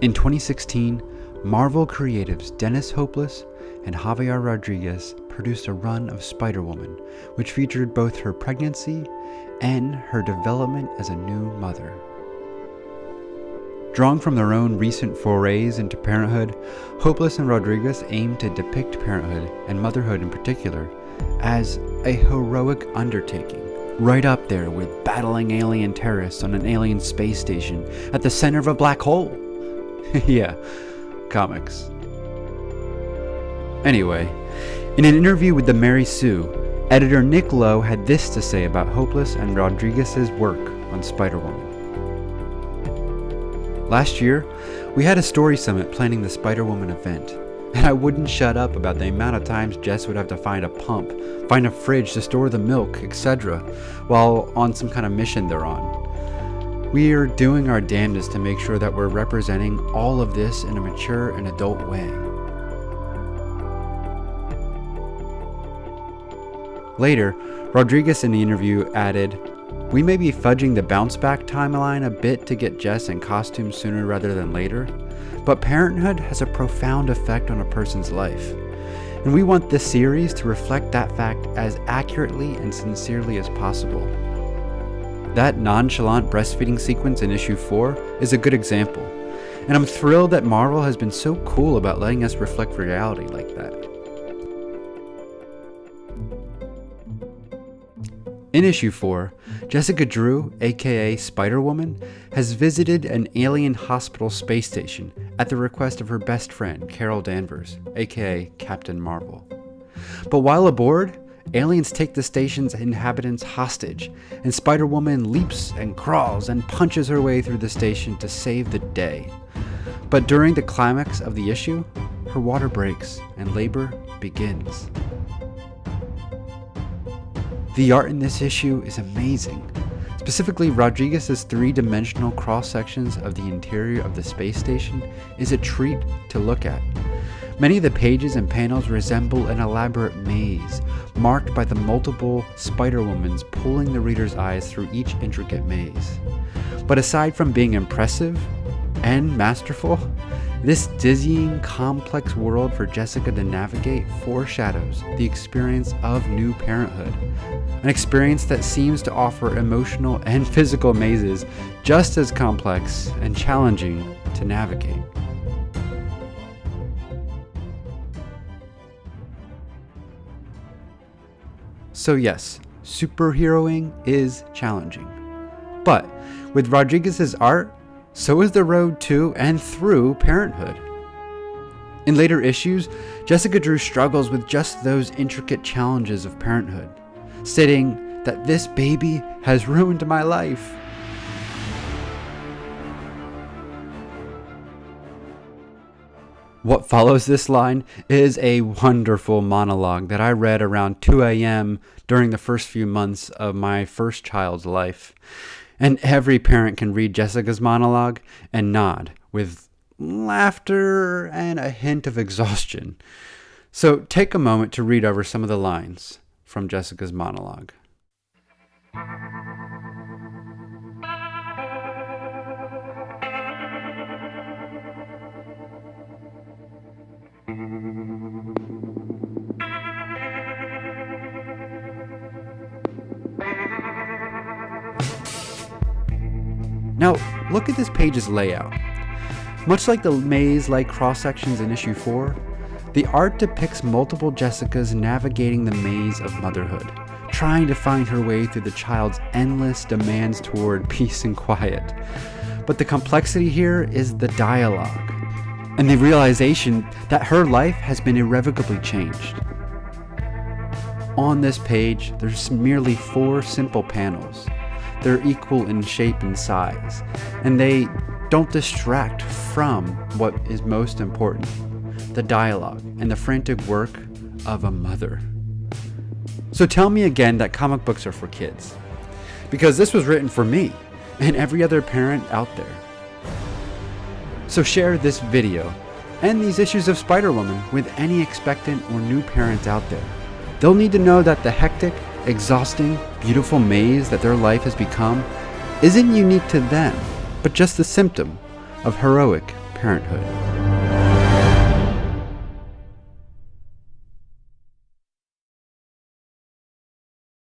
In 2016, Marvel creatives Dennis Hopeless and Javier Rodriguez produced a run of Spider-Woman, which featured both her pregnancy and her development as a new mother. Drawing from their own recent forays into parenthood, Hopeless and Rodriguez aimed to depict parenthood, and motherhood in particular, as a heroic undertaking, right up there with battling alien terrorists on an alien space station at the center of a black hole. Yeah, comics. Anyway, in an interview with the Mary Sue, editor Nick Lowe had this to say about Hopeless and Rodriguez's work on Spider-Woman. Last year, we had a story summit planning the Spider-Woman event, and I wouldn't shut up about the amount of times Jess would have to find a pump, find a fridge to store the milk, etc., while on some kind of mission they're on. We are doing our damnedest to make sure that we're representing all of this in a mature and adult way. Later, Rodriguez in the interview added, "We may be fudging the bounce back timeline a bit to get Jess in costume sooner rather than later, but parenthood has a profound effect on a person's life, and we want this series to reflect that fact as accurately and sincerely as possible." That nonchalant breastfeeding sequence in issue 4 is a good example, and I'm thrilled that Marvel has been so cool about letting us reflect reality like that. In issue 4, Jessica Drew, aka Spider-Woman, has visited an alien hospital space station at the request of her best friend, Carol Danvers, aka Captain Marvel. But while aboard, aliens take the station's inhabitants hostage, and Spider-Woman leaps and crawls and punches her way through the station to save the day. But during the climax of the issue, her water breaks and labor begins. The art in this issue is amazing. Specifically, Rodriguez's three-dimensional cross-sections of the interior of the space station is a treat to look at. Many of the pages and panels resemble an elaborate maze, marked by the multiple Spider-Womans pulling the reader's eyes through each intricate maze. But aside from being impressive and masterful, this dizzying, complex world for Jessica to navigate foreshadows the experience of new parenthood, an experience that seems to offer emotional and physical mazes just as complex and challenging to navigate. So yes, superheroing is challenging. But with Rodriguez's art, so is the road to and through parenthood. In later issues, Jessica Drew struggles with just those intricate challenges of parenthood, stating that this baby has ruined my life. What follows this line is a wonderful monologue that I read around 2 a.m. during the first few months of my first child's life. And every parent can read Jessica's monologue and nod with laughter and a hint of exhaustion. So take a moment to read over some of the lines from Jessica's monologue. Now, look at this page's layout. Much like the maze-like cross-sections in issue 4, the art depicts multiple Jessicas navigating the maze of motherhood, trying to find her way through the child's endless demands toward peace and quiet. But the complexity here is the dialogue, and the realization that her life has been irrevocably changed. On this page, there's merely 4 simple panels. They're equal in shape and size, and they don't distract from what is most important, the dialogue and the frantic work of a mother. So tell me again that comic books are for kids, because this was written for me and every other parent out there. So share this video and these issues of Spider-Woman with any expectant or new parents out there. They'll need to know that the hectic, exhausting, beautiful maze that their life has become isn't unique to them, but just the symptom of heroic Parenthood.